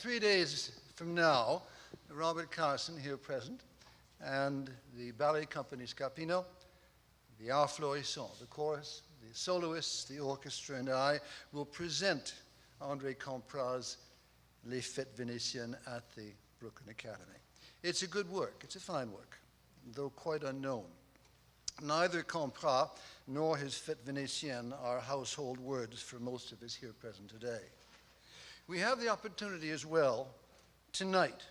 3 days from now, Robert Carsen, here present, and the ballet company Scapino, the Florissants, the chorus, the soloists, the orchestra, and I will present André Campra's Les Fêtes Vénitiennes at the Brooklyn Academy. It's a good work. It's a fine work, though quite unknown. Neither Campra nor his Fêtes Vénitiennes are household words for most of us here present today. We have the opportunity as well tonight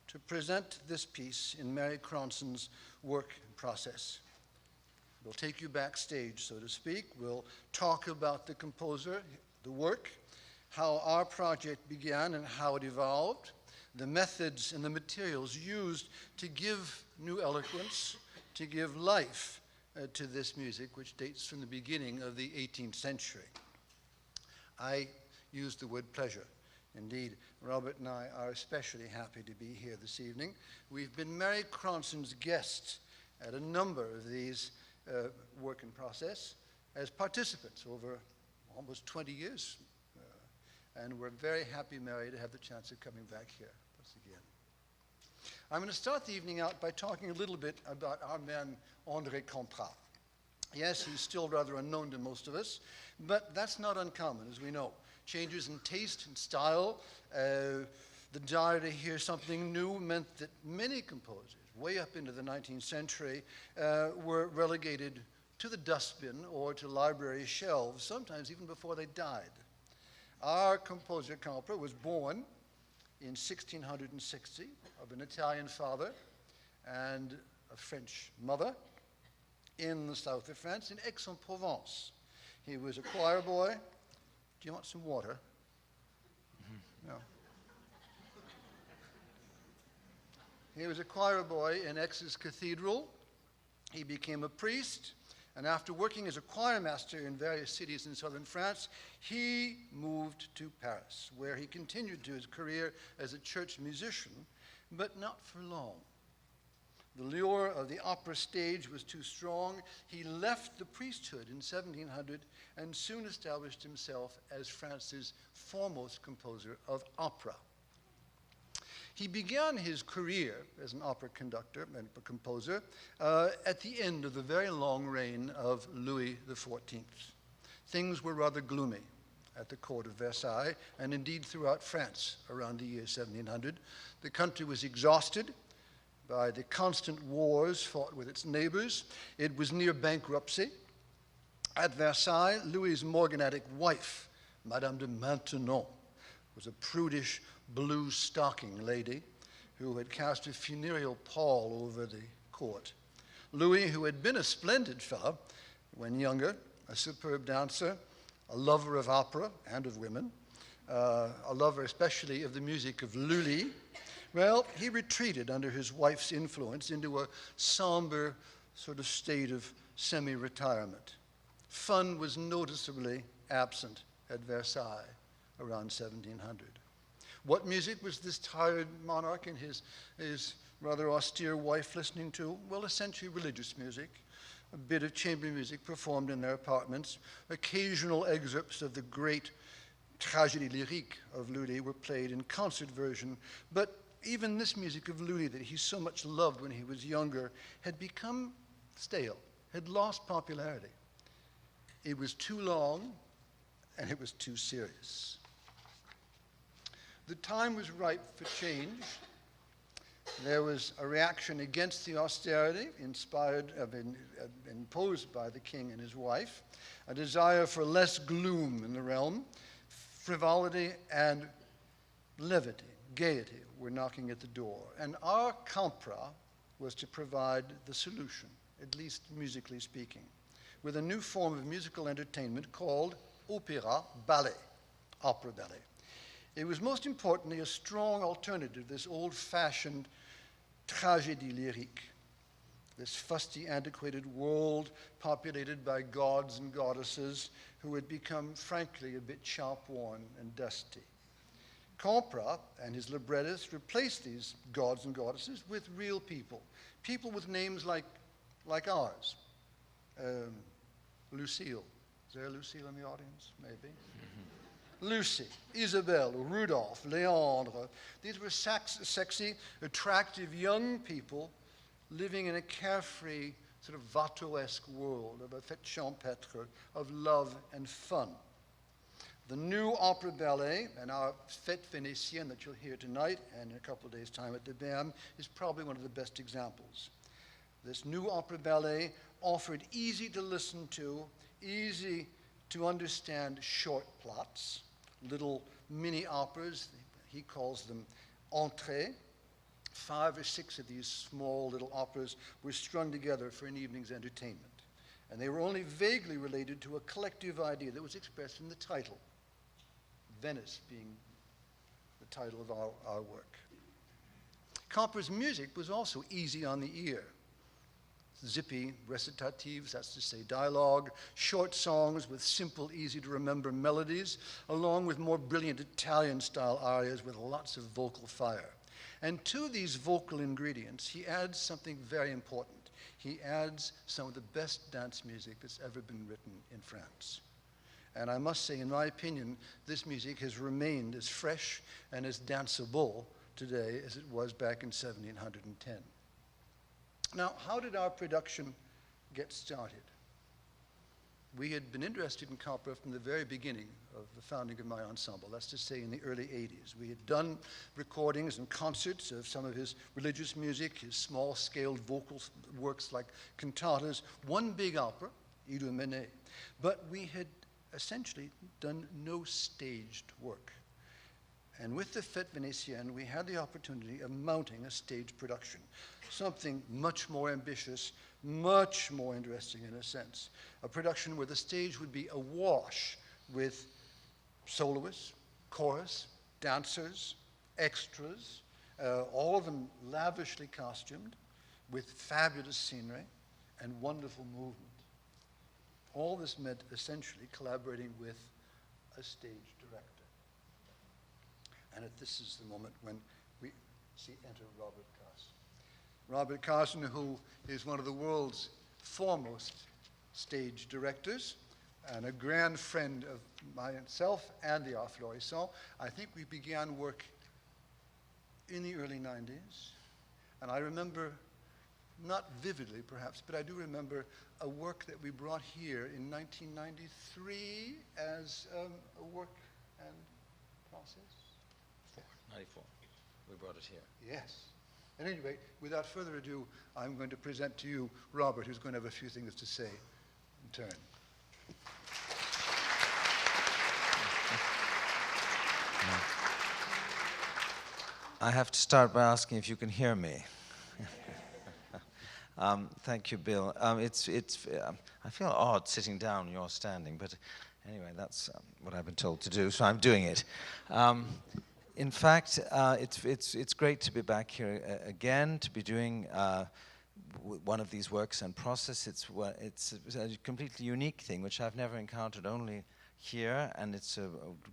to present this piece in Mary Cronson's work process. We'll take you backstage, so to speak. We'll talk about the composer, the work, how our project began and how it evolved, the methods and the materials used to give new eloquence, to give life to this music, which dates from the beginning of the 18th century. I use the word pleasure. Indeed, Robert and I are especially happy to be here this evening. We've been Mary Cronson's guests at a number of these work in process as participants over almost 20 years. And we're very happy, Mary, to have the chance of coming back here once again. I'm going to start the evening out by talking a little bit about our man, André Campra. Yes, he's still rather unknown to most of us, but that's not uncommon, as we know. Changes in taste and style, the desire to hear something new meant that many composers, way up into the 19th century, were relegated to the dustbin or to library shelves, sometimes even before they died. Our composer, Campra, was born in 1660 of an Italian father and a French mother in the south of France, in Aix-en-Provence. He was a choir boy. Do you want some water? No. He was a choir boy in Aix's cathedral. He became a priest, and after working as a choir master in various cities in southern France, he moved to Paris, where he continued his career as a church musician, but not for long. The lure of the opera stage was too strong. He left the priesthood in 1700 and soon established himself as France's foremost composer of opera. He began his career as an opera conductor and a composer at the end of the very long reign of Louis XIV. Things were rather gloomy at the court of Versailles, and indeed throughout France around the year 1700. The country was exhausted by the constant wars fought with its neighbors. It was near bankruptcy. At Versailles, Louis's morganatic wife, Madame de Maintenon, was a prudish blue-stocking lady who had cast a funereal pall over the court. Louis, who had been a splendid fellow when younger, a superb dancer, a lover of opera and of women, a lover especially of the music of Lully, well, he retreated under his wife's influence into a somber sort of state of semi-retirement. Fun was noticeably absent at Versailles around 1700. What music was this tired monarch and his rather austere wife listening to? Well, essentially religious music, a bit of chamber music performed in their apartments. Occasional excerpts of the great tragédie lyrique of Lully were played in concert version, but even this music of Lully that he so much loved when he was younger had become stale, had lost popularity. It was too long, and it was too serious. The time was ripe for change. There was a reaction against the austerity imposed by the king and his wife, a desire for less gloom in the realm. Frivolity and levity, gaiety were knocking at the door. And our Campra was to provide the solution, at least musically speaking, with a new form of musical entertainment called opéra-ballet, opera-ballet. It was most importantly a strong alternative to this old-fashioned tragédie lyrique, this fusty, antiquated world populated by gods and goddesses who had become, frankly, a bit sharp-worn and dusty. Campra and his librettists replaced these gods and goddesses with real people, people with names like ours. Lucille. Is there a Lucille in the audience? Maybe. Lucy, Isabelle, Rudolph, Leandre. These were sexy, attractive young people living in a carefree, sort of Watteau-esque world of a fête champêtre, of love and fun. The new opera-ballet and our Fêtes Vénitiennes that you'll hear tonight and in a couple of days' time at the BAM is probably one of the best examples. This new opera-ballet offered easy to listen to, easy to understand short plots, little mini operas. He calls them entree. 5 or 6 of these small little operas were strung together for an evening's entertainment. And they were only vaguely related to a collective idea that was expressed in the title, Venice being the title of our work. Campra's music was also easy on the ear. Zippy recitatives, that's to say dialogue, short songs with simple, easy-to-remember melodies, along with more brilliant Italian-style arias with lots of vocal fire. And to these vocal ingredients, he adds something very important. He adds some of the best dance music that's ever been written in France. And I must say, in my opinion, this music has remained as fresh and as danceable today as it was back in 1710. Now, how did our production get started? We had been interested in Campra from the very beginning of the founding of my ensemble, that's to say in the early 80s. We had done recordings and concerts of some of his religious music, his small-scale vocal works like cantatas, one big opera, Illuminate. But we had essentially done no staged work. And with the Fêtes Vénitiennes, we had the opportunity of mounting a stage production, something much more ambitious, much more interesting in a sense. A production where the stage would be awash with soloists, chorus, dancers, extras, all of them lavishly costumed, with fabulous scenery and wonderful movement. All this meant essentially collaborating with a stage director. And this is the moment when we see enter Robert Carsen. Robert Carsen, who is one of the world's foremost stage directors and a grand friend of myself and the Florissants. I think we began work in the early 90s. And I remember, not vividly perhaps, but I do remember a work that we brought here in 1993 as a work and process. 94. We brought it here. Yes. At any rate, without further ado, I'm going to present to you Robert, who's going to have a few things to say in turn. I have to start by asking if you can hear me. Thank you, Bill. I feel odd sitting down when you're standing, but anyway, that's what I've been told to do, so I'm doing it. In fact, it's great to be back here again, to be doing one of these works and process. It's a completely unique thing, which I've never encountered only here, and it's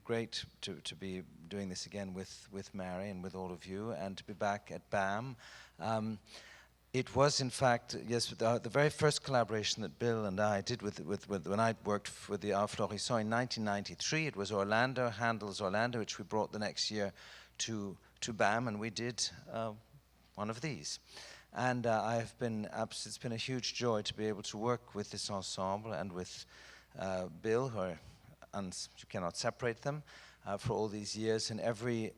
great to be doing this again with Mary and with all of you, and to be back at BAM. It was, in fact, yes, the very first collaboration that Bill and I did with when I worked with the Florissants in 1993. It was Handel's Orlando, which we brought the next year to BAM, and we did one of these. And it's been a huge joy to be able to work with this ensemble and with Bill, you cannot separate them, for all these years. And every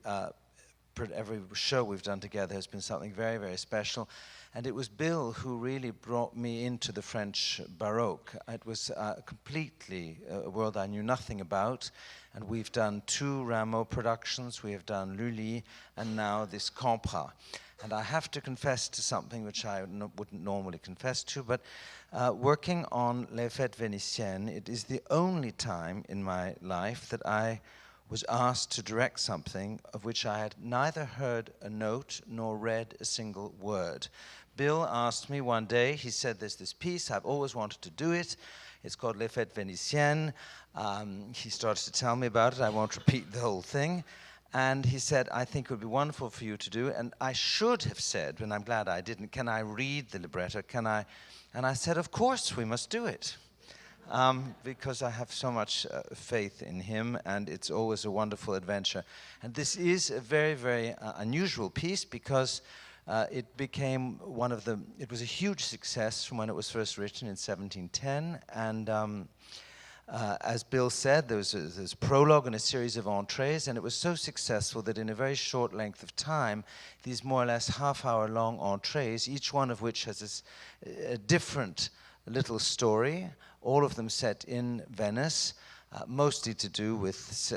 show we've done together has been something very, very special. And it was Bill who really brought me into the French Baroque. It was completely a world I knew nothing about. And we've done 2 Rameau productions. We have done Lully, and now this Campra. And I have to confess to something which I wouldn't normally confess to, but working on Les Fêtes Vénitiennes, it is the only time in my life that I was asked to direct something of which I had neither heard a note nor read a single word. Bill asked me one day, he said, there's this piece, I've always wanted to do it. It's called Les Fêtes Vénitiennes. He started to tell me about it. I won't repeat the whole thing. And he said, I think it would be wonderful for you to do. And I should have said, and I'm glad I didn't, can I read the libretto? And I said, of course, we must do it. because I have so much faith in him, and it's always a wonderful adventure. And this is a very, very unusual piece because it became it was a huge success from when it was first written in 1710, and as Bill said, there's a prologue and a series of entrees, and it was so successful that in a very short length of time, these more or less half-hour-long entrees, each one of which has a different little story, all of them set in Venice, mostly to do with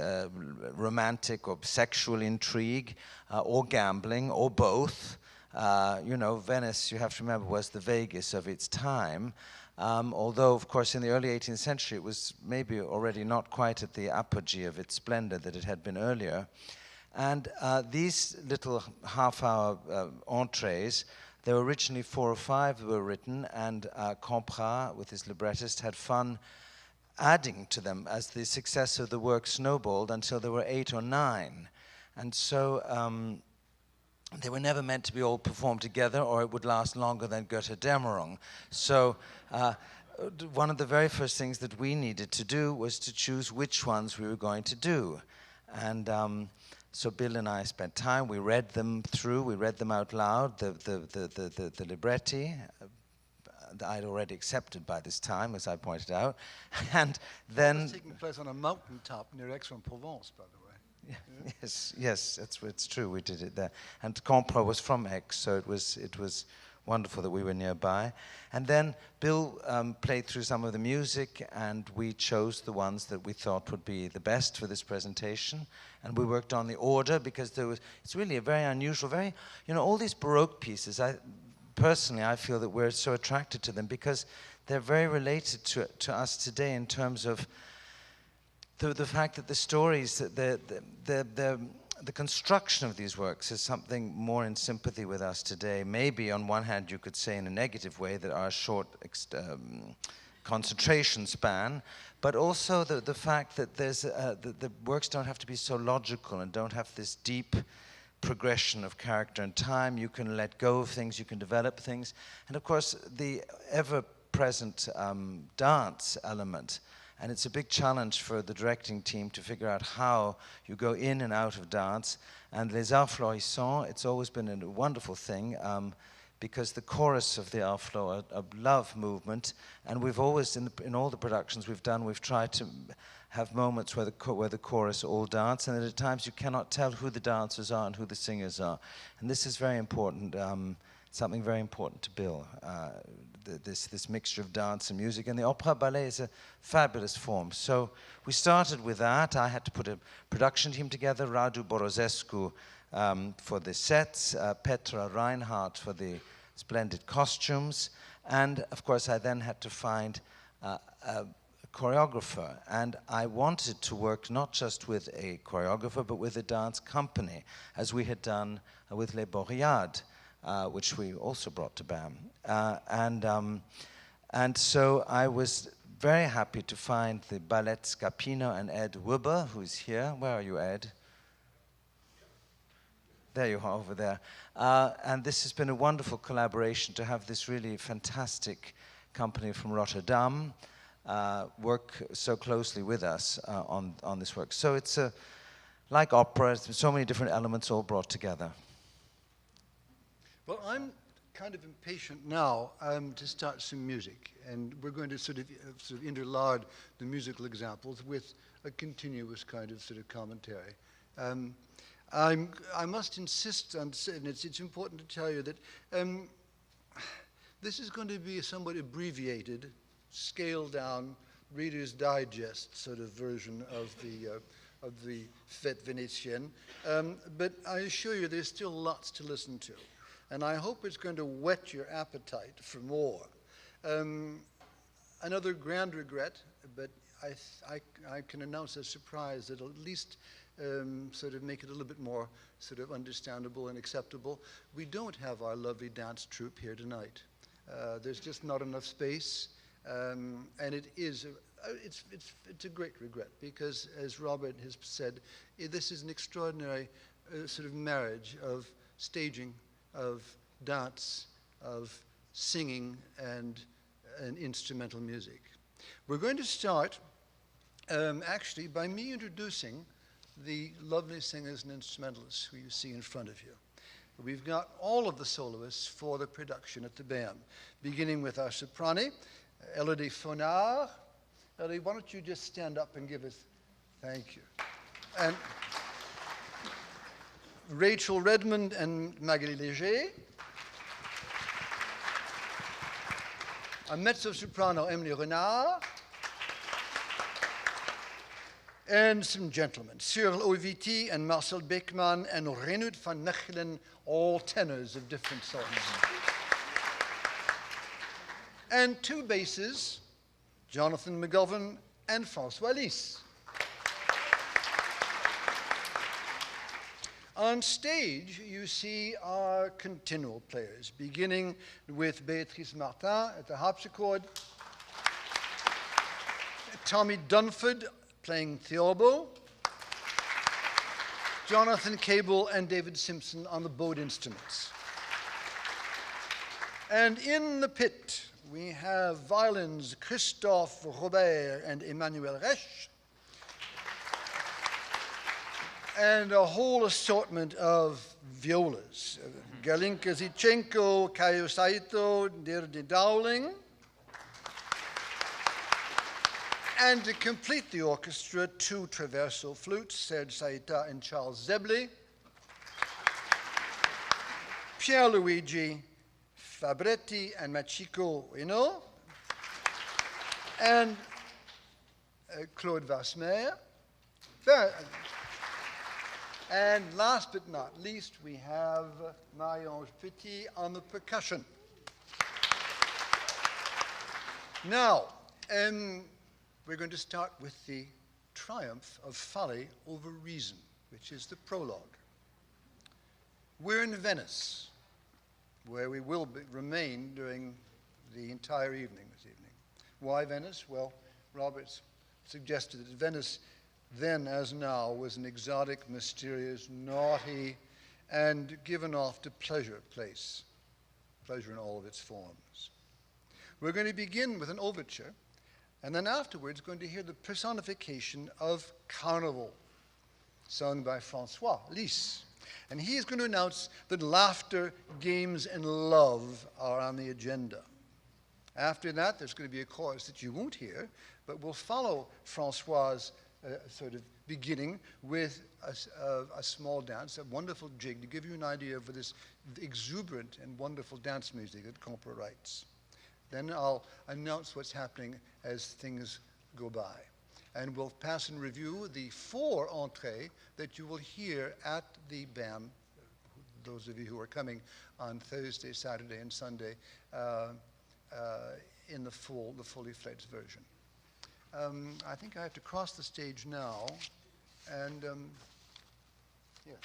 romantic or sexual intrigue, or gambling, or both. Venice, you have to remember, was the Vegas of its time. Although, of course, in the early 18th century, it was maybe already not quite at the apogee of its splendor that it had been earlier. And these little half-hour entrees, there were originally 4 or 5 that were written, and Campra, with his librettist, had fun adding to them as the success of the work snowballed until there were 8 or 9. And so they were never meant to be all performed together, or it would last longer than Götterdämmerung. So one of the very first things that we needed to do was to choose which ones we were going to do. And so Bill and I spent time, we read them through, we read them out loud, the libretti. I'd already accepted by this time, as I pointed out. And then... It was taking place on a mountaintop near Aix-en-Provence, by the way. Yeah. Yes, it's true. We did it there, and Campra was from Aix, so it was wonderful that we were nearby. And then Bill played through some of the music, and we chose the ones that we thought would be the best for this presentation. And we worked on the order because it's really a very unusual, all these Baroque pieces. Personally, I feel that we're so attracted to them because they're very related to us today in terms of the fact that the stories, the construction of these works is something more in sympathy with us today. Maybe on one hand you could say in a negative way that our short concentration span, but also the fact that the works don't have to be so logical and don't have this deep progression of character and time. You can let go of things, you can develop things. And of course the ever-present dance element. And it's a big challenge for the directing team to figure out how you go in and out of dance. And Les Florissants, it's always been a wonderful thing because the chorus of the Arts Flow, a love movement, and we've always, in all the productions we've done, we've tried to have moments where the chorus all dance, and at times you cannot tell who the dancers are and who the singers are. And this is very important, something very important to Bill. This mixture of dance and music, and the opera-ballet is a fabulous form. So we started with that. I had to put a production team together, Radu Borozescu for the sets, Petra Reinhardt for the splendid costumes, and of course I then had to find a choreographer, and I wanted to work not just with a choreographer but with a dance company, as we had done with Les Boreades, which we also brought to BAM. And so I was very happy to find the Ballet Scapino and Ed Weber, who's here. Where are you, Ed? There you are, over there. And this has been a wonderful collaboration to have this really fantastic company from Rotterdam work so closely with us on this work. So it's like opera, so many different elements all brought together. Well, I'm kind of impatient now to start some music, and we're going to sort of interlard the musical examples with a continuous kind of sort of commentary. I must insist on saying, it's important to tell you that this is going to be a somewhat abbreviated, scaled down, Reader's Digest sort of version of the Fêtes Vénitiennes, but I assure you there's still lots to listen to. And I hope it's going to whet your appetite for more. Another grand regret, but I can announce a surprise that'll at least sort of make it a little bit more sort of understandable and acceptable. We don't have our lovely dance troupe here tonight. There's just not enough space, and it's a great regret because, as Robert has said, this is an extraordinary sort of marriage of staging, of dance, of singing, and instrumental music. We're going to start actually by me introducing the lovely singers and instrumentalists who you see in front of you. We've got all of the soloists for the production at the BAM, beginning with our soprani, Elodie Fonard. Elodie, why don't you just stand up and give us, thank you. And Rachel Redmond and Magali Léger. A mezzo-soprano, Emily Renard. And some gentlemen, Cyril Oviti and Marcel Beckmann and Reinoud van Mechelen, all tenors of different sorts. And two basses, Jonathan McGovern and François Lys. On stage, you see our continual players, beginning with Béatrice Martin at the harpsichord, Tommy Dunford playing theorbo, Jonathan Cable and David Simpson on the bowed instruments. And in the pit, we have violins Christophe Robert and Emmanuel Resch, and a whole assortment of violas, Galinka Zichenko, Kayo Saito, Dirdi Dowling. And to complete the orchestra, two traverso flutes, Serge Saita and Charles Zebley, Pierluigi Fabretti and Machiko Ueno, and Claude Vasmer. And last but not least, we have Marie-Ange Petit on the percussion. Now, we're going to start with the triumph of folly over reason, which is the prologue. We're in Venice, where we will remain during the entire evening this evening. Why Venice? Well, Roberts suggested that Venice, then as now, was an exotic, mysterious, naughty, and given off to pleasure place, pleasure in all of its forms. We're going to begin with an overture, and then afterwards, going to hear the personification of Carnival, sung by François Lys. And he is going to announce that laughter, games, and love are on the agenda. After that, there's going to be a chorus that you won't hear, but will follow François' sort of beginning with a small dance, a wonderful jig, to give you an idea of this exuberant and wonderful dance music that Campra writes. Then I'll announce what's happening as things go by. And we'll pass in review the 4 entrees that you will hear at the BAM, those of you who are coming on Thursday, Saturday, and Sunday, in the fully fledged version. I think I have to cross the stage now, and yes.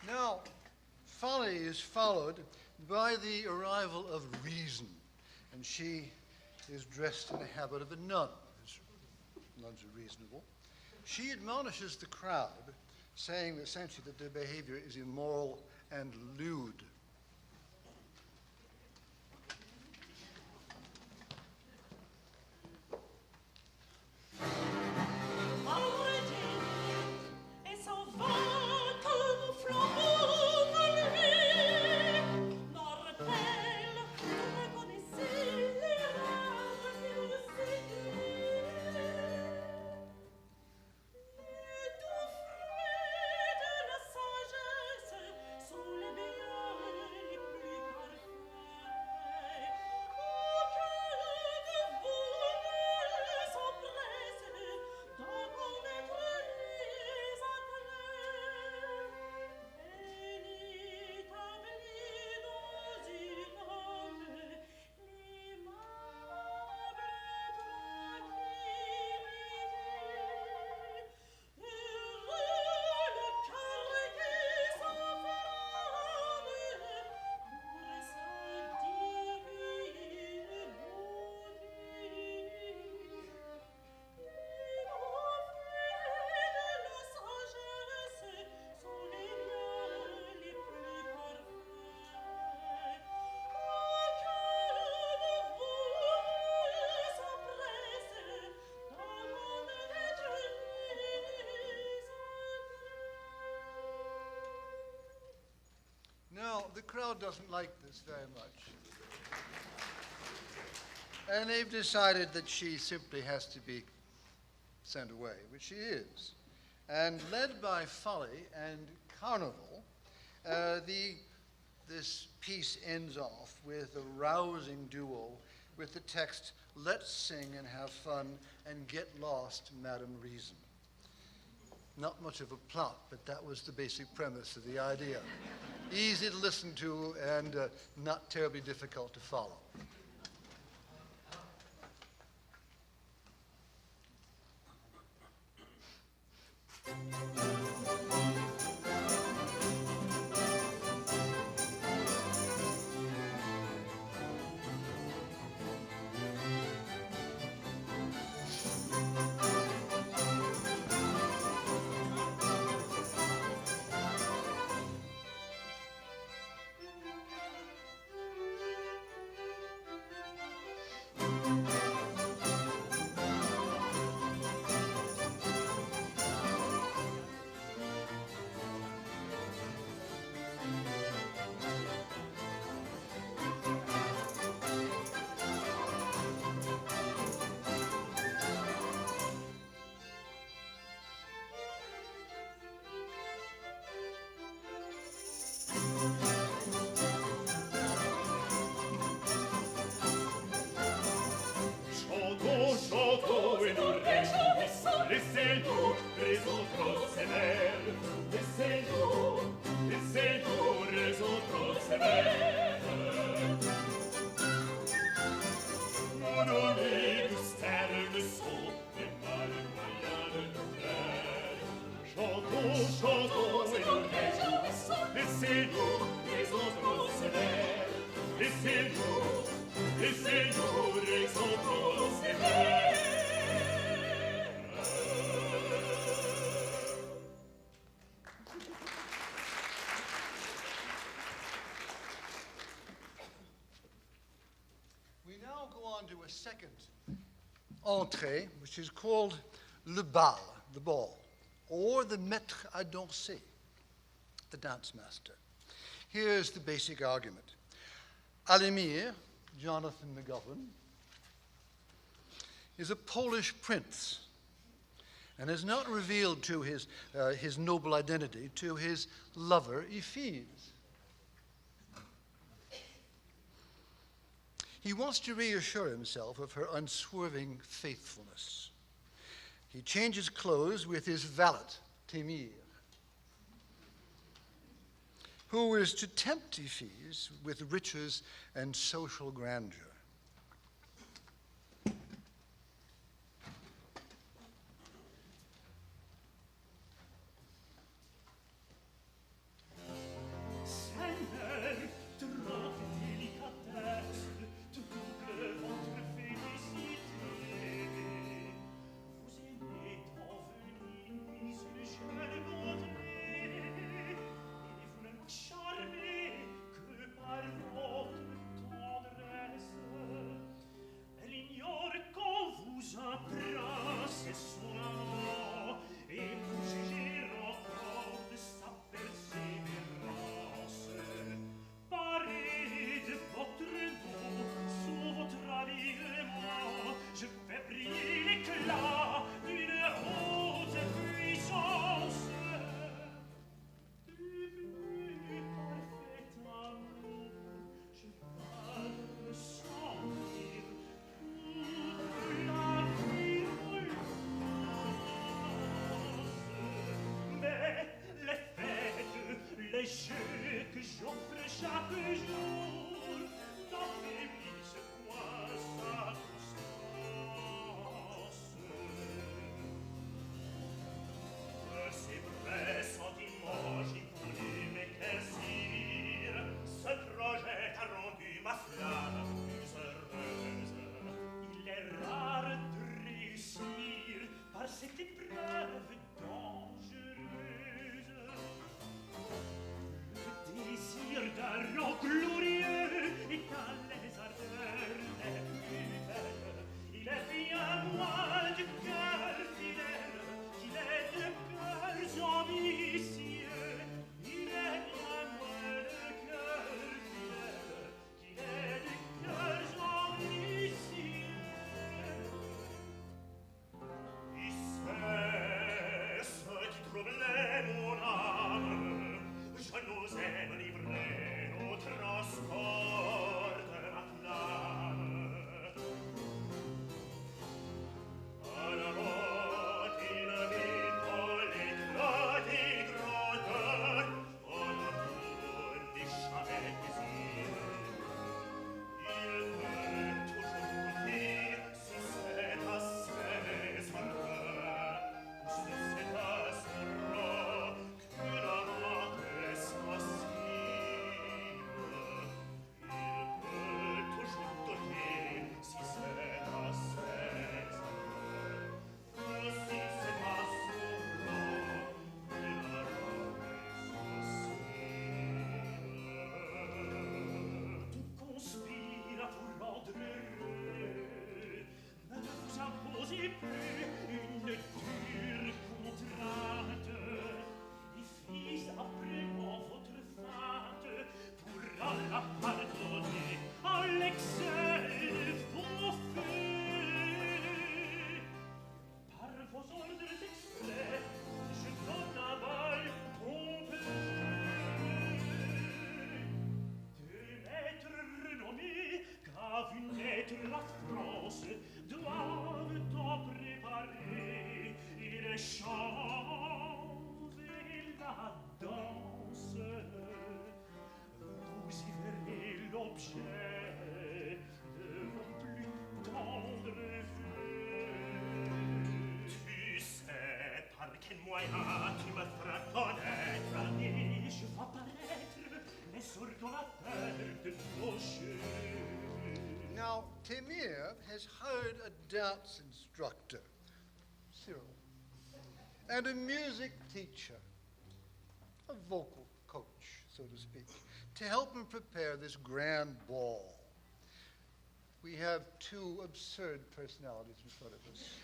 Now, folly is followed by the arrival of reason, and she is dressed in the habit of a nun. Nuns are reasonable. She admonishes the crowd, saying essentially that their behavior is immoral and lewd. Now, the crowd doesn't like this very much. And they've decided that she simply has to be sent away, which she is. And led by folly and carnival, the this piece ends off with a rousing duo with the text, "Let's sing and have fun and get lost, Madam Reason." Not much of a plot, but that was the basic premise of the idea. Easy to listen to and not terribly difficult to follow. To a second entree, which is called le bal, the ball, or the maître à danser, the dance master. Here's the basic argument. Alimir, Jonathan McGovern, is a Polish prince and has not revealed to his noble identity to his lover, Ephes. He wants to reassure himself of her unswerving faithfulness. He changes clothes with his valet, Temir, who is to tempt Ephes with riches and social grandeur. Les jeux que j'offre chaque jour n'embellissent point sa constance. Ces vrais sentiments j'y voulais m'éclaircir. Ce projet a rendu ma flamme plus heureuse. Il est rare de réussir par cette épreuve dangereuse. Le désir d'un rang glorieux et dans les ardeurs les plus belles, il est bien moins de cœurs fidèles qu'il est de cœurs ambitieux. Il est bien moins de cœurs fidèles qu'il est de cœurs ambitieux. Et c'est ce qui troublait mon âme. Je n'osais me livrer autre a vu naître la France, doivent en préparer les chants et la danse. Vous y verrez l'objet de vos plus tendres vœux. Tu sais par quel moyen tu me feras connaître, et je vois paraître les sourds dans la terre de nos jeux. Now, Temir has hired a dance instructor, Cyril, and a music teacher, a vocal coach, so to speak, to help him prepare this grand ball. We have two absurd personalities in front of us.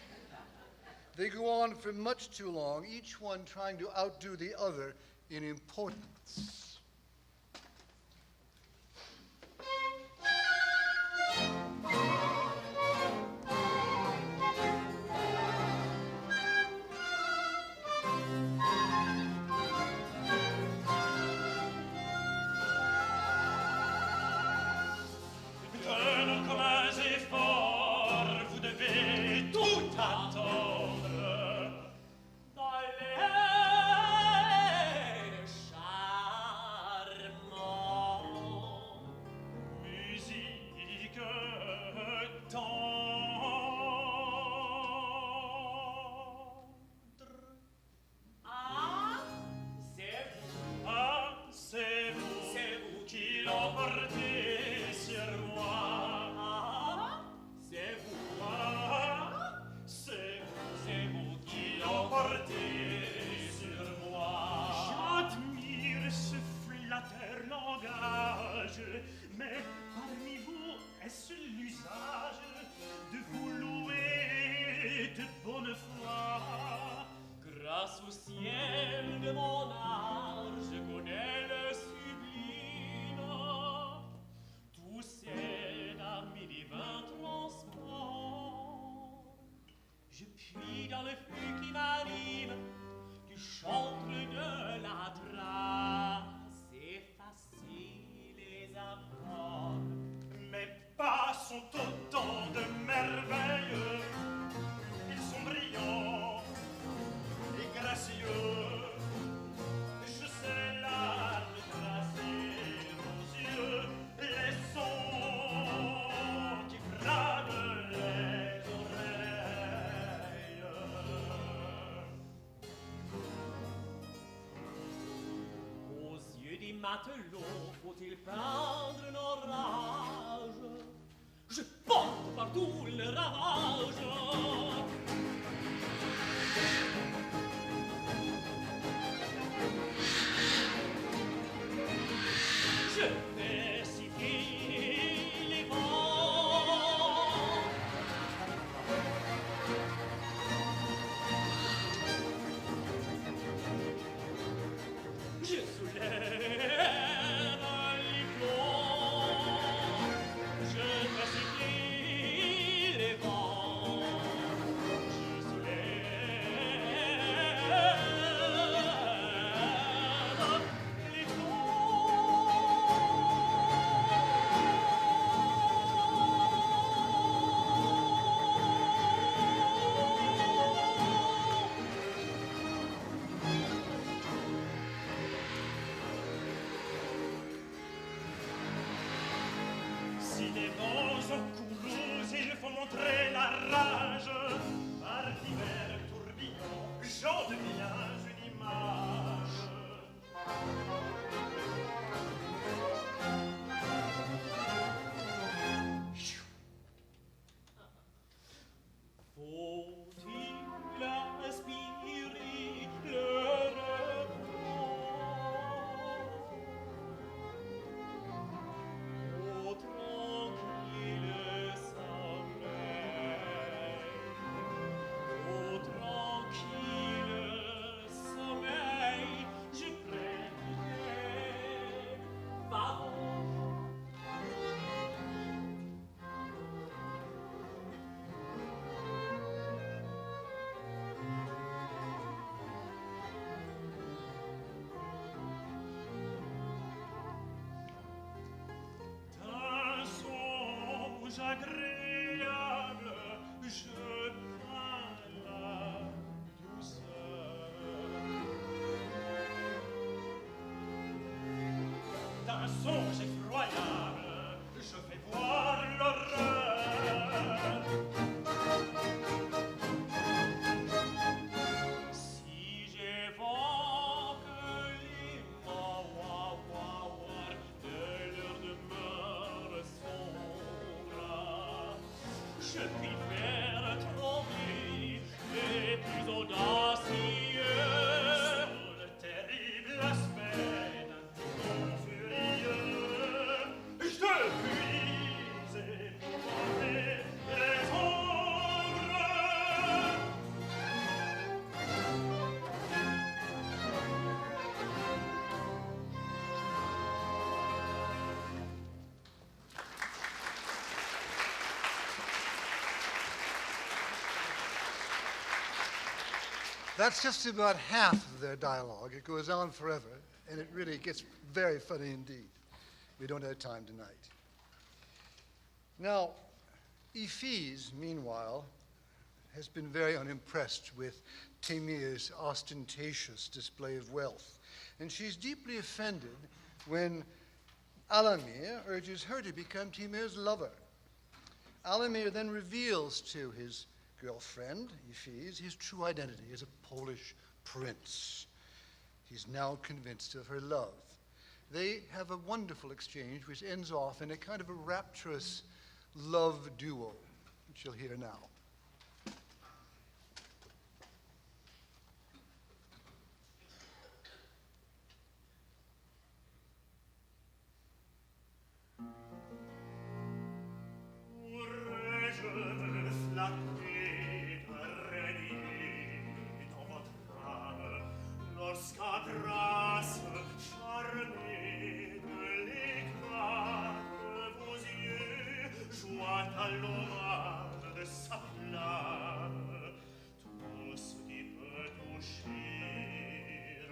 They go on for much too long, each one trying to outdo the other in importance. Matelot, faut-il peindre nos rages? Je porte partout le ravage. Je fais siffler les vents. Je soulève tranquille bouche agréable, je peins la douceur. D'un songe effroyable, je fais voir l'horreur. Si j'évoque l'imawawawar de leur demeure sombre, je puis faire trembler les plus audacieux sous le terrible aspect d'un démon furieux. Je puis épouvanter les ombres. That's just about half of their dialogue. It goes on forever, and it really gets very funny indeed. We don't have time tonight. Now, Iphis, meanwhile, has been very unimpressed with Temir's ostentatious display of wealth, and she's deeply offended when Alamir urges her to become Temir's lover. Alamir then reveals to his girlfriend, Iphis, his true identity as a Polish prince. He's now convinced of her love. They have a wonderful exchange which ends off in a kind of a rapturous love duo, which you'll hear now. Je veux flatter, régner dans votre âme, lorsqu'à grâce charmée de l'éclat de vos yeux, joint à l'orage de sa flamme, tout ce qui peut toucher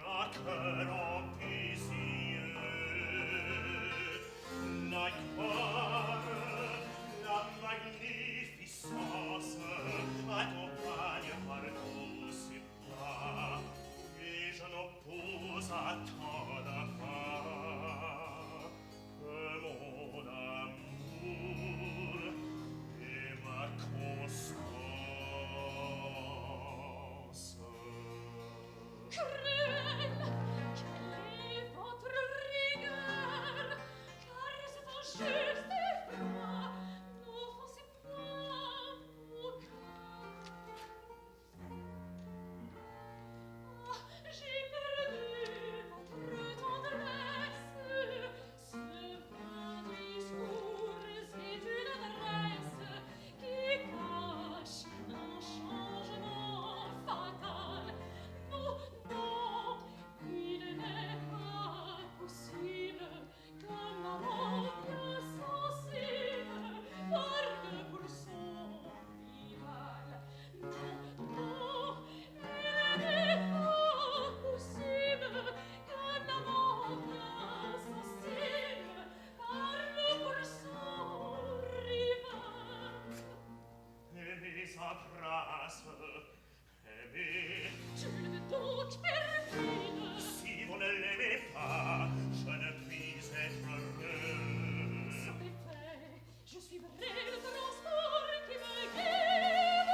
un cœur ambitieux. La magnificence accompagne par tous ses pas, et je n'oppose à tant d'affaires que mon amour et ma constance. Cruel, quelle est votre rigueur, car c'est injuste et froid, n'offensez point mon cœur. Ah, j'ai perdu votre tendresse, ce vain discours est une adresse qui cache un changement fatal. Non, non, il n'est pas possible qu'un amant bien sensible parle pour son rival. Non, non, il n'est pas possible qu'un amant bien sensible parle pour son rival. Aimez sa grâce, aimez. Je le veux donc perfide. Si vous ne l'aimez pas, je ne puis être heureux. Sans effet, je suivrai le transport qui me guide.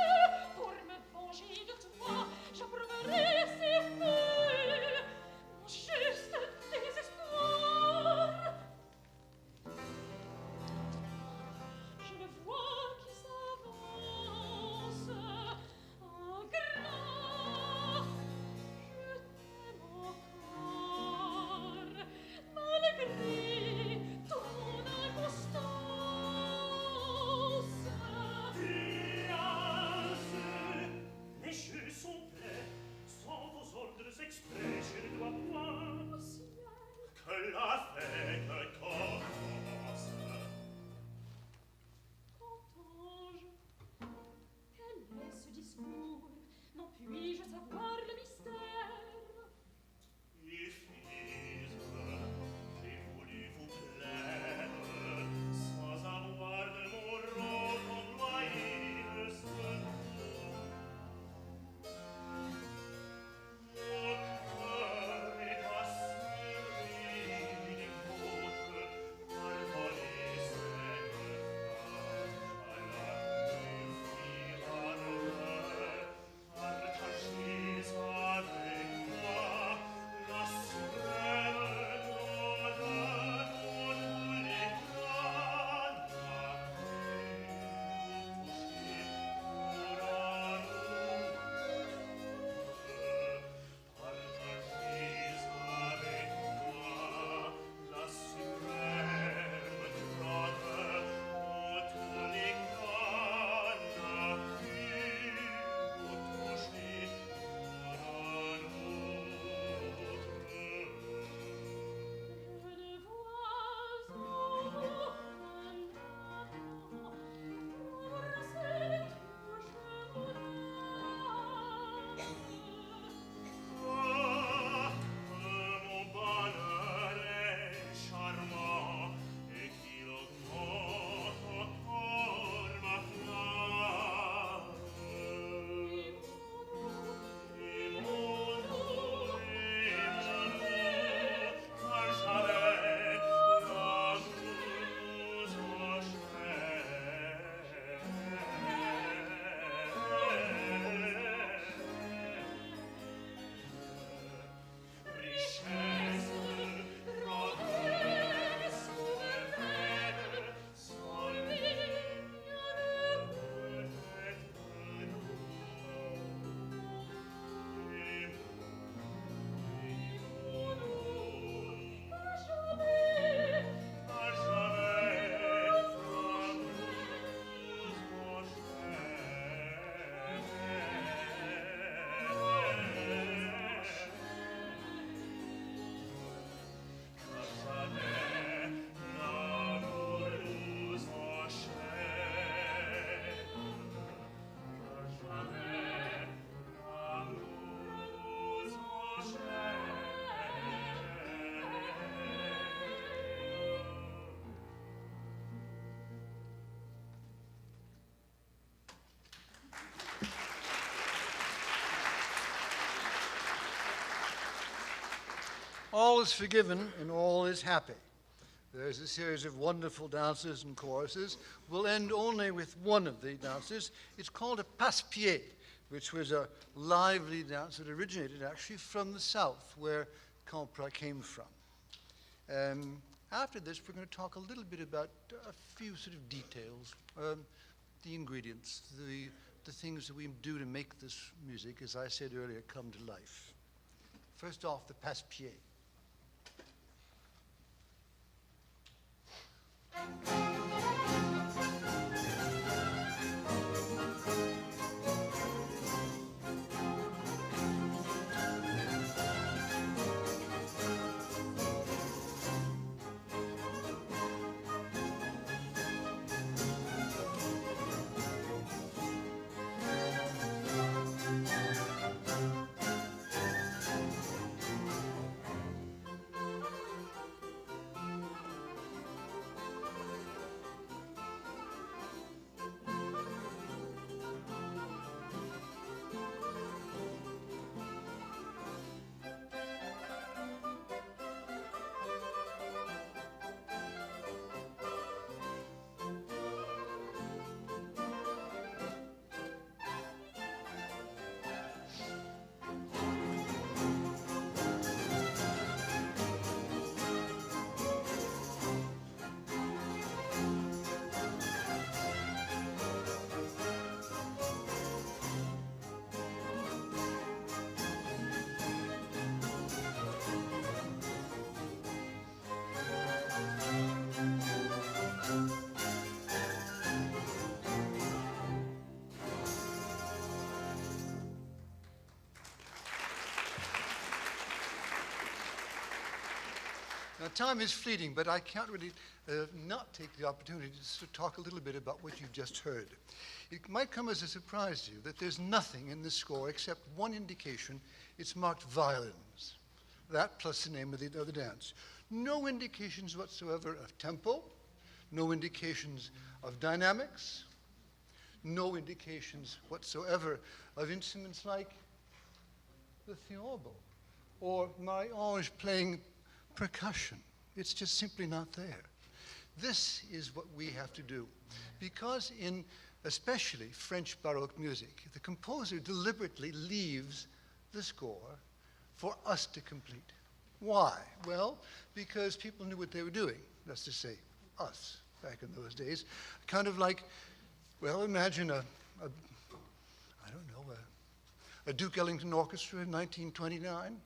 Pour me venger de toi, j'approuverai ses faits, mon juste désespoir. Je le vois qui s'avance, All is forgiven and all is happy. There's a series of wonderful dances and choruses. We'll end only with one of the dances. It's called a passe-pied, which was a lively dance that originated actually from the south, where Campra came from. After this, we're going to talk a little bit about a few sort of details, the ingredients, the things that we do to make this music, as I said earlier, come to life. First off, the passe-pied. Now, time is fleeting, but I can't really not take the opportunity to talk a little bit about what you've just heard. It might come as a surprise to you that there's nothing in this score except one indication. It's marked violins. That plus the name of the dance. No indications whatsoever of tempo, no indications of dynamics, no indications whatsoever of instruments like the theorbo or Marie-Ange playing percussion. It's just simply not there. This is what we have to do. Because in especially French Baroque music, the composer deliberately leaves the score for us to complete. Why? Well, because people knew what they were doing. That's to say, us, back in those days. Kind of like, well, imagine a Duke Ellington orchestra in 1929.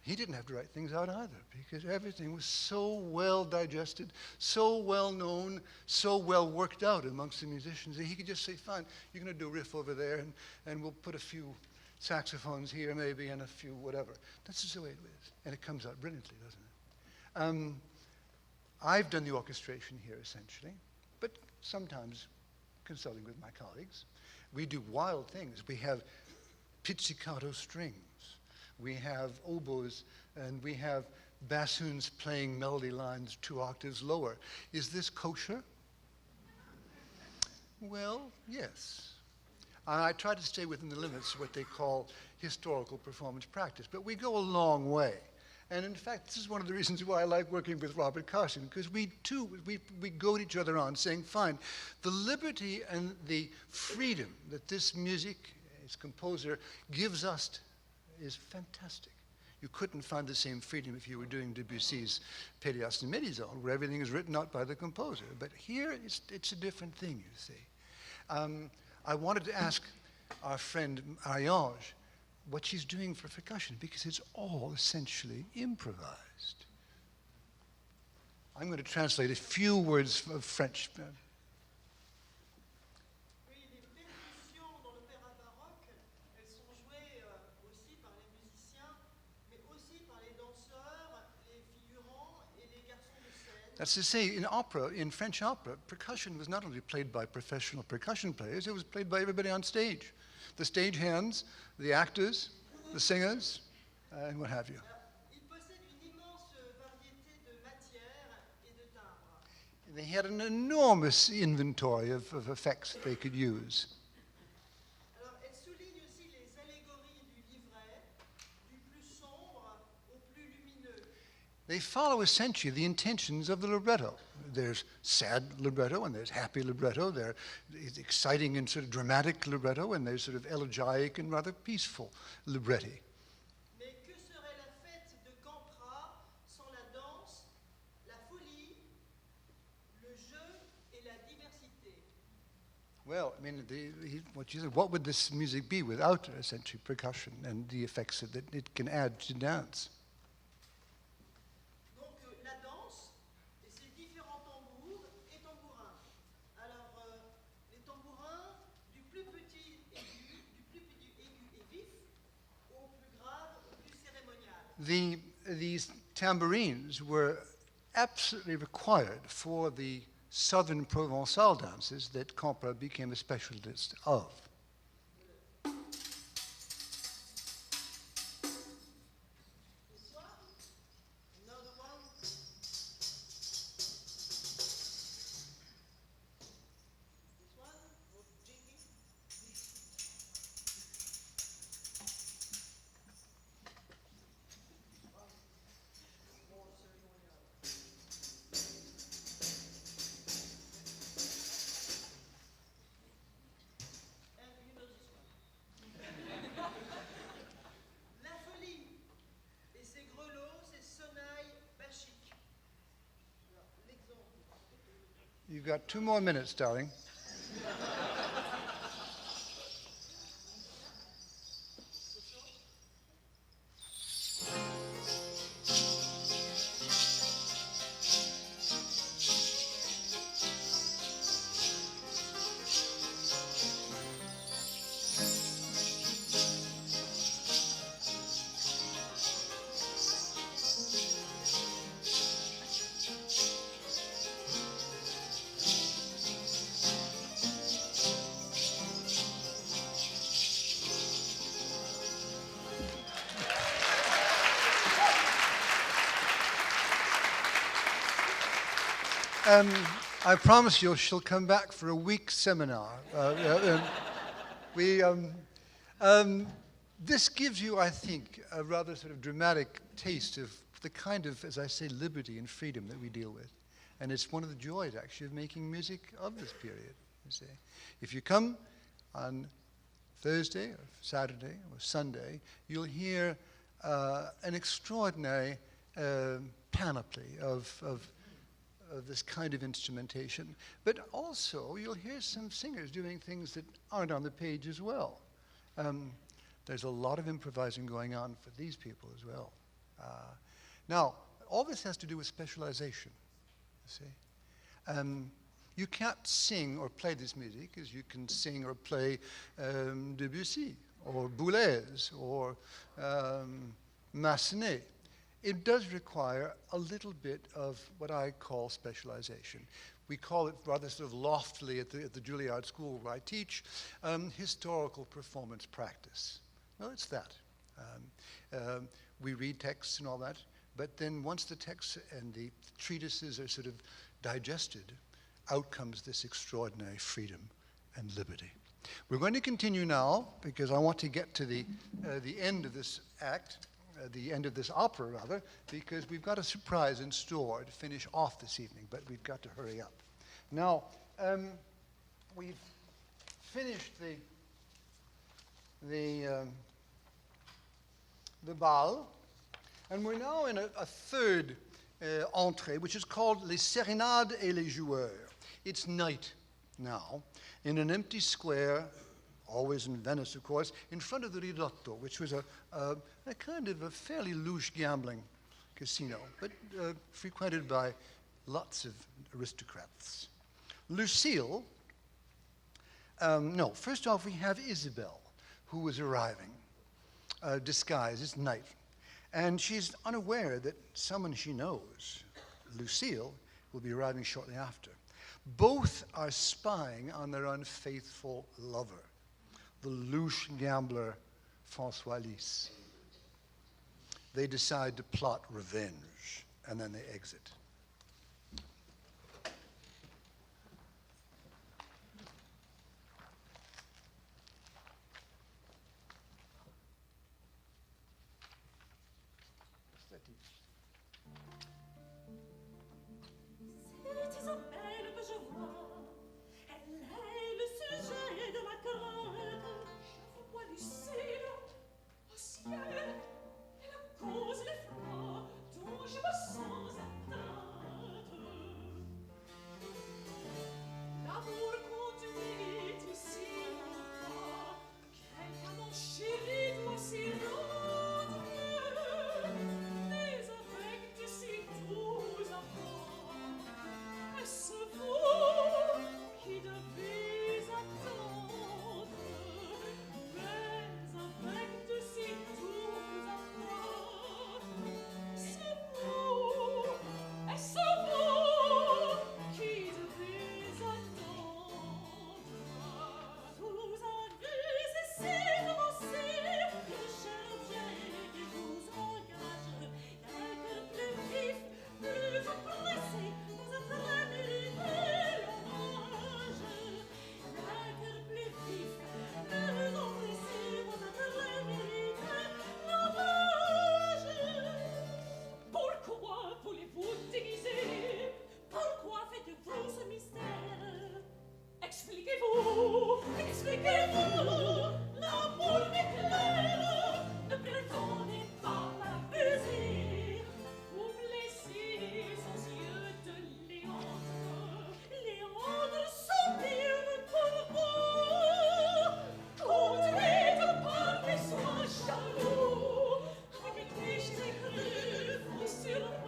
He didn't have to write things out either, because everything was so well digested, so well known, so well worked out amongst the musicians that he could just say, fine, you're going to do a riff over there, and we'll put a few saxophones here maybe and a few whatever. That's just the way it is. And it comes out brilliantly, doesn't it? I've done the orchestration here, essentially, but sometimes consulting with my colleagues. We do wild things. We have pizzicato strings. We have oboes, and we have bassoons playing melody lines 2 octaves lower. Is this kosher? Well, yes. I try to stay within the limits of what they call historical performance practice, but we go a long way. And in fact, this is one of the reasons why I like working with Robert Carsen, because we goad each other on, saying, fine, the liberty and the freedom that this music, its composer, gives us is fantastic. You couldn't find the same freedom if you were doing Debussy's Pélias and Mélisande, where everything is written out by the composer. But here, it's a different thing, you see. I wanted to ask our friend Marie-Ange what she's doing for percussion, because it's all essentially improvised. I'm going to translate a few words of French. Oui, les percussions dans l'opéra-baroque, elles sont jouées aussi par les musiciens, mais aussi par les danseurs, les figurants et les garçons de scène. That's to say, in opera, in French opera, percussion was not only played by professional percussion players, it was played by everybody on stage. The stage hands, the actors, the singers, and what have you. Ils possèdent une immense variété de matières et de timbres. They had an enormous inventory of effects that they could use. Alors, elle souligne aussi les allégories du livret, du plus sombre au plus lumineux. they follow essentially the intentions of the libretto. There's sad libretto and there's happy libretto. There's exciting and sort of dramatic libretto, and there's sort of elegiac and rather peaceful libretti. Mais que serait la fête de Campra sans la danse, la folie, le jeu et la diversité? Well, I mean, what you said, what would this music be without essentially percussion and the effects that it can add to dance? Donc la danse et ses différents tambours et tambourins. Alors les tambourins du plus petit aigu et vif au plus grave, au plus cérémonial. These tambourines were absolutely required for the southern Provençal dances that Campra became a specialist of. This one, another one. This one, more jingy. More ceremonial. And you know this one. La folie et ses grelots, ses sonnailles bachiques. Alors, l'exemple. You've got 2 more minutes, darling. I promise you she'll come back for a week seminar. This gives you, I think, a rather sort of dramatic taste of the kind of, as I say, liberty and freedom that we deal with. And it's one of the joys, actually, of making music of this period, you see. If you come on Thursday or Saturday or Sunday, you'll hear an extraordinary panoply of this kind of instrumentation. But also, you'll hear some singers doing things that aren't on the page as well. There's a lot of improvising going on for these people as well. Now, all this has to do with specialization, you see. You can't sing or play this music as you can sing or play Debussy or Boulez or Massenet. It does require a little bit of what I call specialization. We call it rather sort of loftily at the Juilliard School where I teach, historical performance practice. Well, it's that. We read texts and all that, but then once the texts and the treatises are sort of digested, out comes this extraordinary freedom and liberty. We're going to continue now because I want to get to the end of this act, the end of this opera rather, because we've got a surprise in store to finish off this evening, but we've got to hurry up. Now, we've finished the bal, and we're now in a third entree, which is called Les Sérénades et les Joueurs. It's night now, in an empty square, always in Venice, of course, in front of the Ridotto, which was a kind of a fairly louche gambling casino, but frequented by lots of aristocrats. Lucille, first off we have Isabel, who was arriving, disguised, it's night, and she's unaware that someone she knows, Lucille, will be arriving shortly after. Both are spying on their unfaithful lover, the louche gambler François Lys. They decide to plot revenge, and then they exit. sais que vous, l'amour m'éclaire, ne prétendez pas m'abuser. Vous blessez sans yeux de Leandre, Leandre sans bien pour vous. Comptez de pas qu'il soit jaloux, avec qui j'ai cru vous surprendre.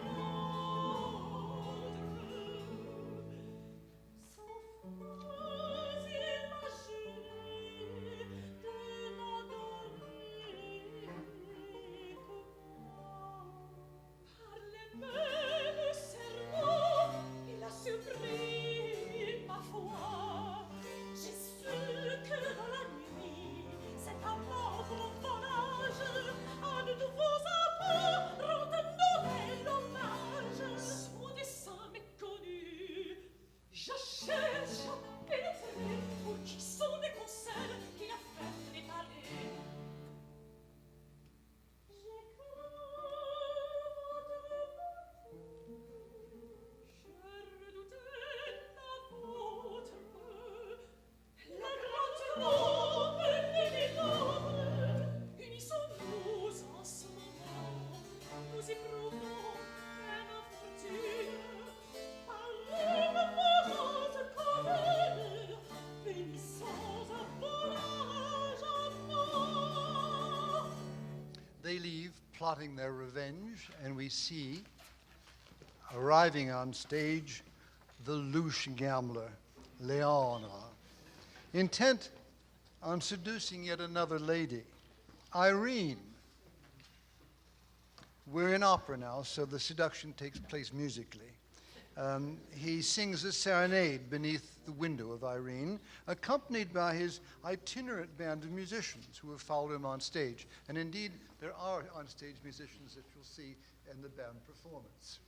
They leave plotting their revenge, and we see, arriving on stage, the louche gambler, Leandre, intent on seducing yet another lady, Irene. We're in opera now, so the seduction takes place musically. He sings a serenade beneath the window of Irene, accompanied by his itinerant band of musicians who have followed him on stage. And indeed, there are on-stage musicians that you'll see in the band performance.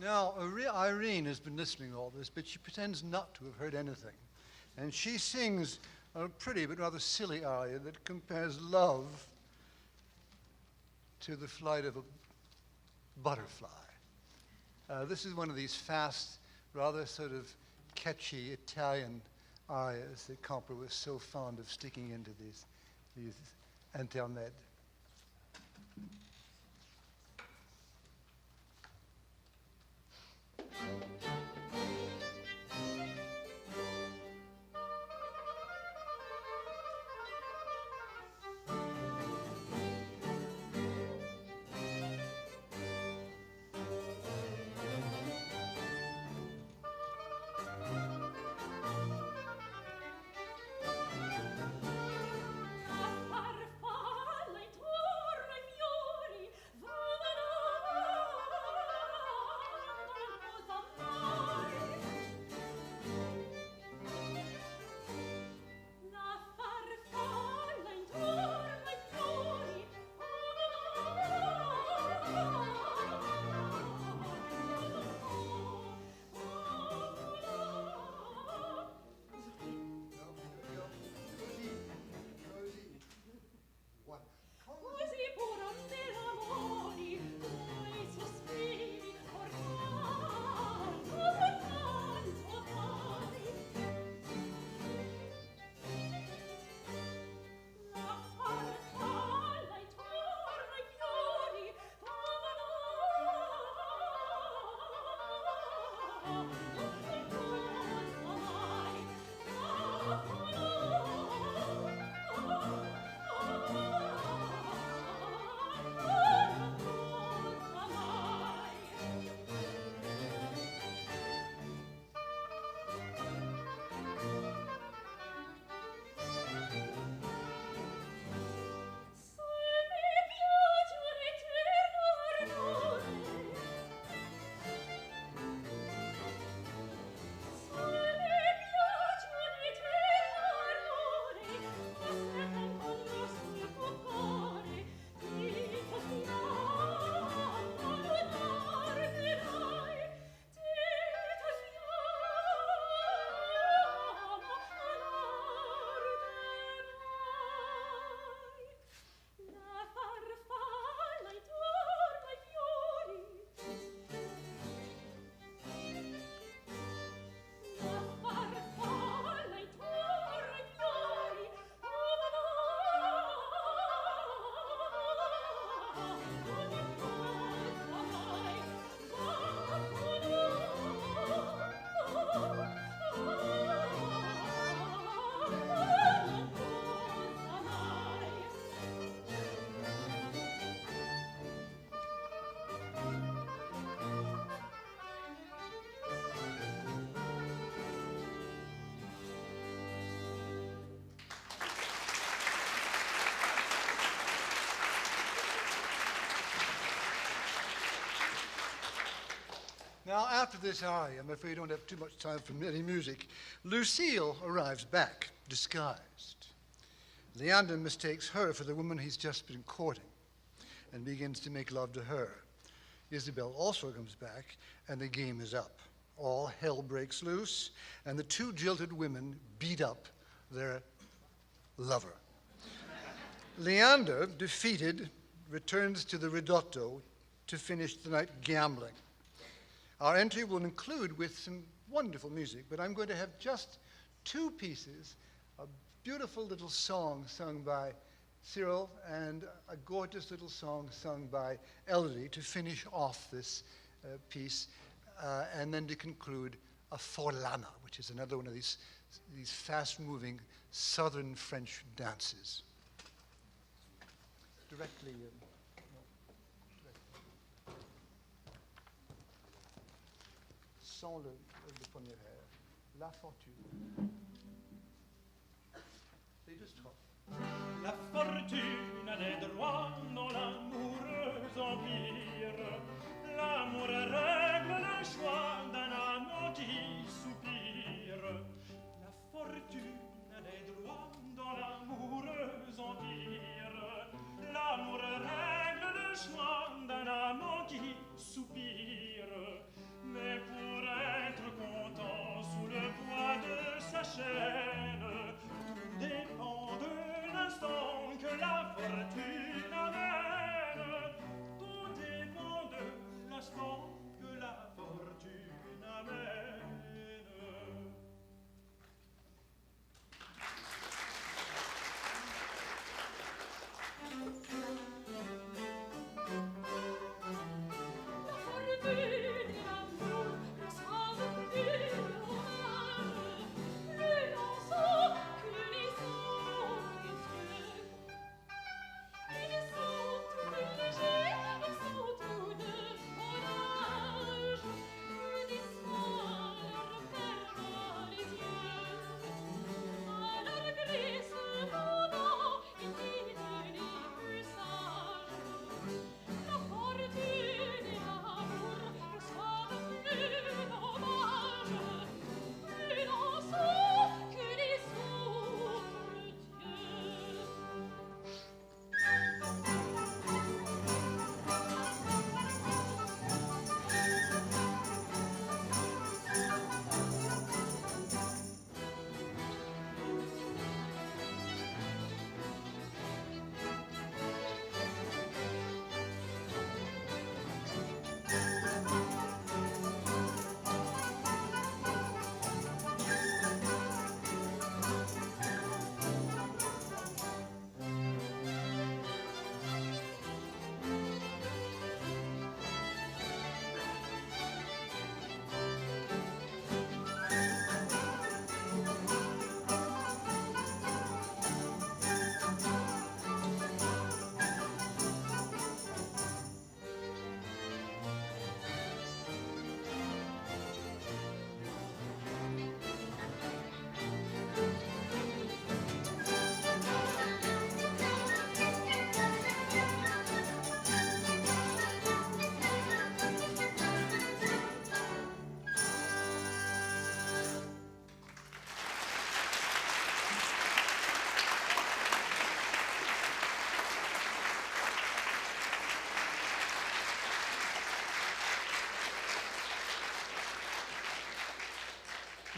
Now, Irene has been listening to all this, but she pretends not to have heard anything. And she sings a pretty but rather silly aria that compares love to the flight of a butterfly. This is one of these fast, rather sort of catchy Italian arias that Campra was so fond of sticking into these intermèdes. Now, after this aria, I'm afraid we don't have too much time for any music. Lucille arrives back, disguised. Leandre mistakes her for the woman he's just been courting and begins to make love to her. Isabel also comes back, and the game is up. All hell breaks loose, and the two jilted women beat up their lover. Leandre, defeated, returns to the ridotto to finish the night gambling. Our entry will include with some wonderful music, but I'm going to have just two pieces, a beautiful little song sung by Cyril and a gorgeous little song sung by Elodie to finish off this piece, and then to conclude a forlana, which is another one of these fast-moving southern French dances. Directly. Sans le premier air, la fortune. C'est juste trop. La fortune a des droits dans l'amoureuse empire. L'amour règle le choix d'un amant qui soupire. La fortune a des droits dans l'amoureuse empire. L'amour règle le choix d'un amant qui soupire.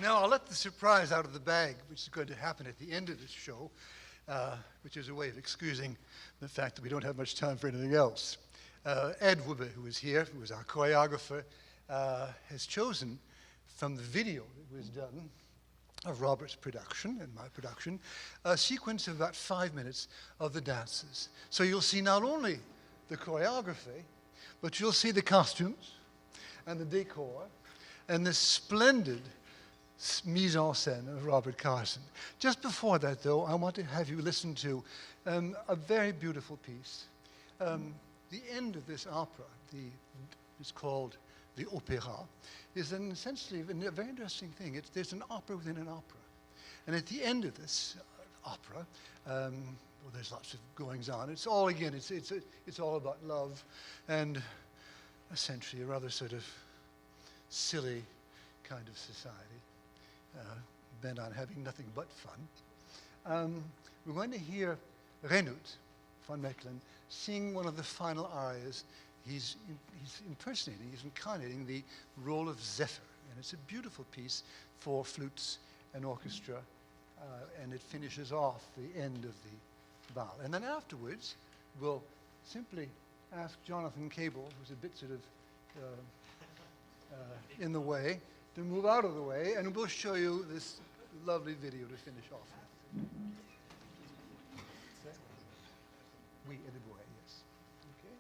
Now, I'll let the surprise out of the bag, which is going to happen at the end of this show, which is a way of excusing the fact that we don't have much time for anything else. Ed Wubbe, who is here, who is our choreographer, has chosen from the video that was done of Robert's production and my production, a sequence of about 5 minutes of the dances. So you'll see not only the choreography, but you'll see the costumes and the decor and the splendid mise en scène of Robert Carsen. Just before that, though, I want to have you listen to a very beautiful piece. The end of this opera, it's called the opera, is essentially a very interesting thing. There's an opera within an opera. And at the end of this opera, well, there's lots of goings on. It's all, again, it's all about love and essentially a rather sort of silly kind of society, bent on having nothing but fun. We're going to hear Renut von Mechelen sing one of the final arias. He's impersonating, he's incarnating the role of Zephyr, and it's a beautiful piece for flutes and orchestra, and it finishes off the end of the ball. And then afterwards, we'll simply ask Jonathan Cable, who's a bit sort of in the way, to move out of the way, and we'll show you this lovely video to finish off with. Oui, et the boy, yes. Okay.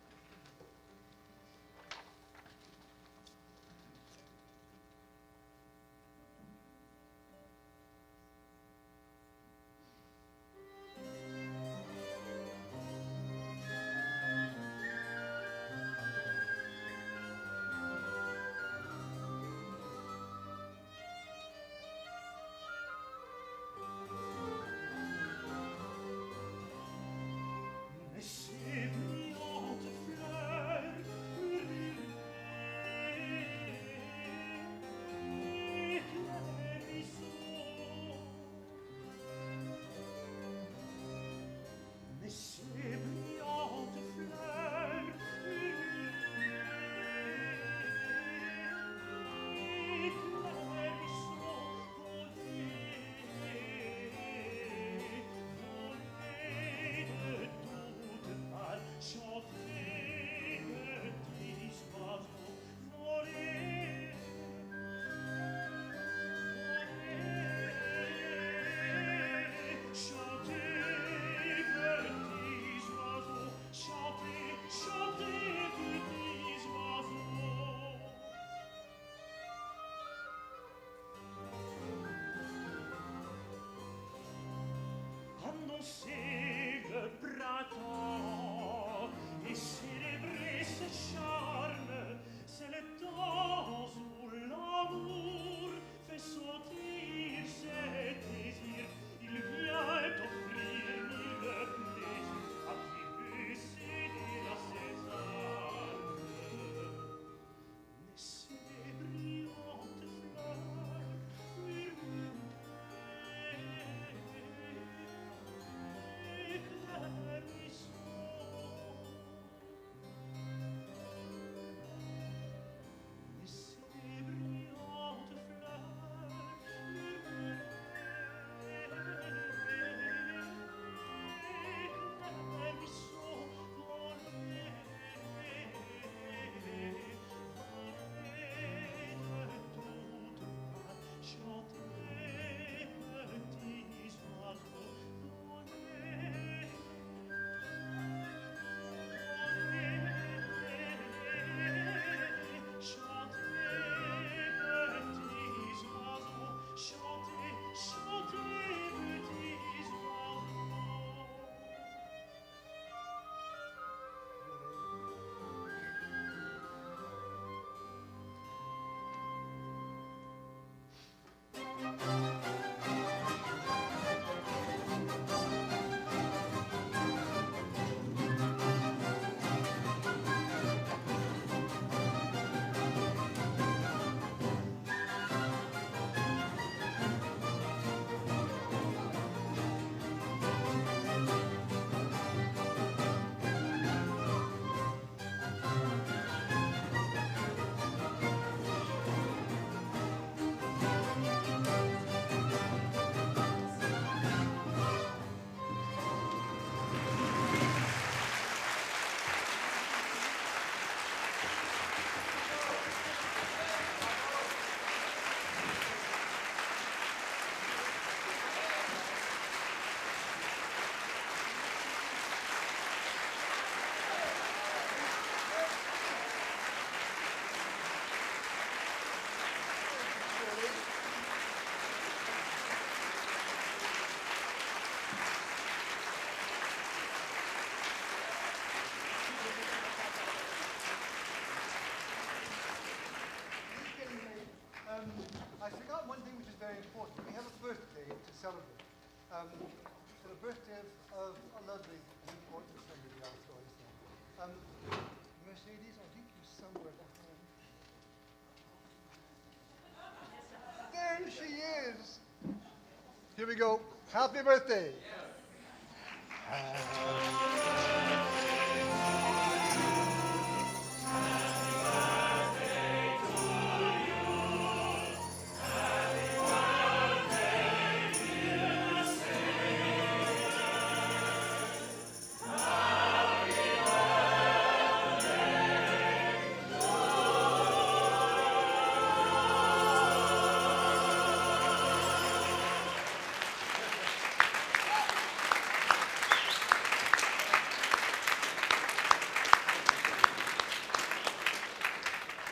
C'est le printemps et célébrer ce charme, c'est le temps où l'amour fait sortir ses désirs. Il vient offrir mille plaisirs à qui veut céder à ses armes. Mais ces brillantes fleurs murmurent éclairissant. I forgot one thing which is very important. We have a birthday to celebrate. The birthday of a lovely and important somebody else always there. Mercedes, I think you're somewhere behind. There she is. Here we go. Happy birthday.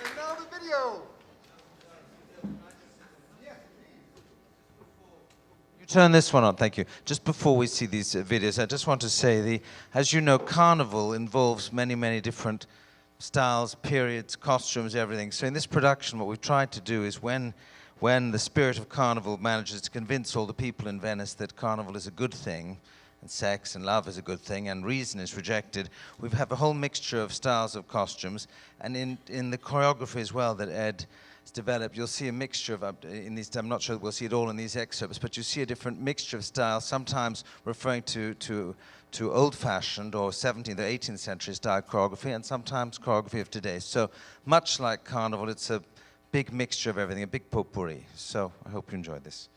And now the video. You turn this one on, thank you. Just before we see these videos, I just want to say, as you know, Carnival involves many, many different styles, periods, costumes, everything. So in this production, what we've tried to do is when the spirit of Carnival manages to convince all the people in Venice that Carnival is a good thing, and sex and love is a good thing, and reason is rejected, we have a whole mixture of styles of costumes. And in the choreography as well that Ed has developed, you'll see a mixture of, in these, I'm not sure we'll see it all in these excerpts, but you see a different mixture of styles, sometimes referring to old-fashioned or 17th or 18th century style choreography, and sometimes choreography of today. So much like Carnival, it's a big mixture of everything, a big potpourri. So I hope you enjoyed this.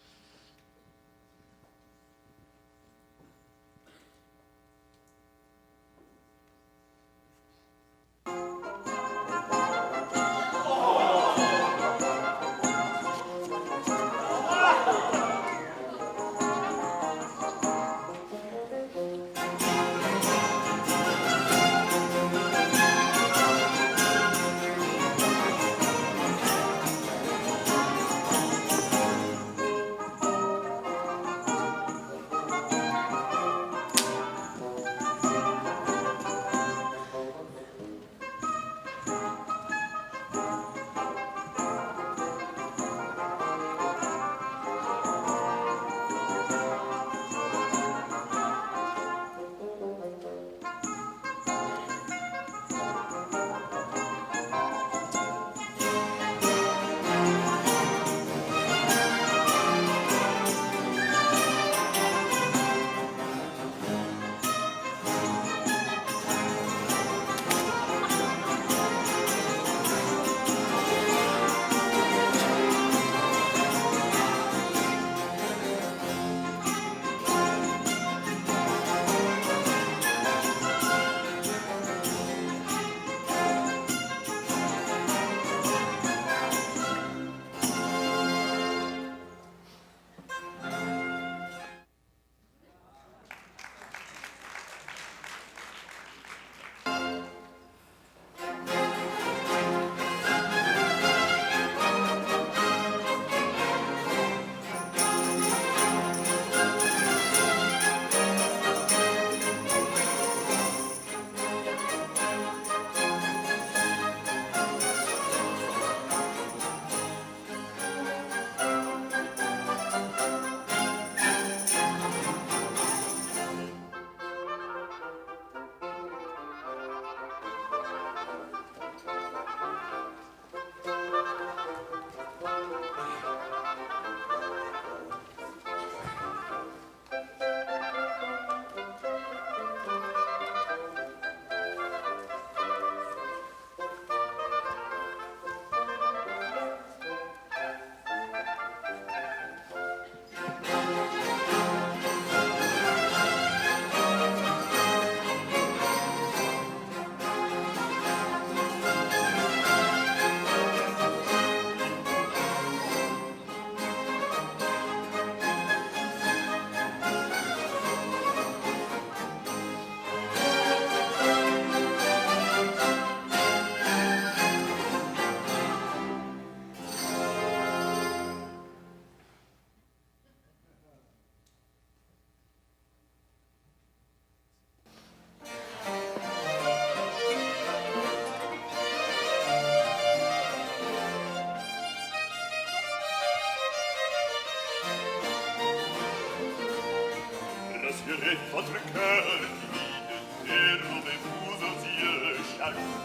Rassurez votre cœur timide, dérobez-vous aux yeux jaloux.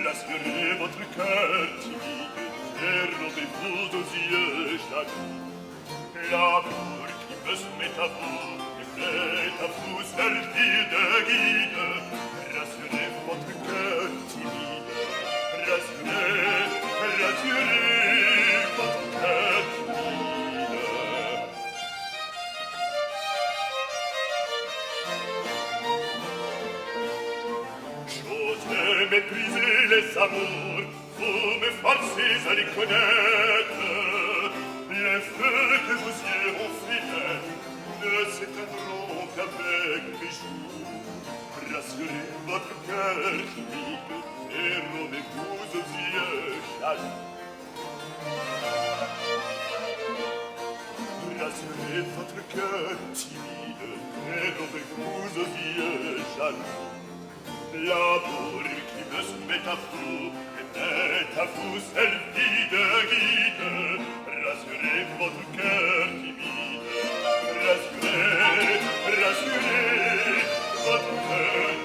Rassurez votre cœur timide, dérobez-vous aux yeux jaloux. L'amour qui me soumet à vous, est prêt à vous servir de guide. Rassurez votre cœur timide, rassurez votre cœur timide. J'ose mépriser les amours, vous me forcez à les connaître. Les feux que vos yeux ont fait naître ne s'éteindront qu'avec mes jours. Rassurez votre cœur timide, dérobez-vous aux yeux jaloux. Rassurez votre cœur timide, dérobez-vous aux yeux jaloux. L'amour qui me soumet à vous est prêt à vous servir de guide. Rassurez votre cœur timide, rassurez votre cœur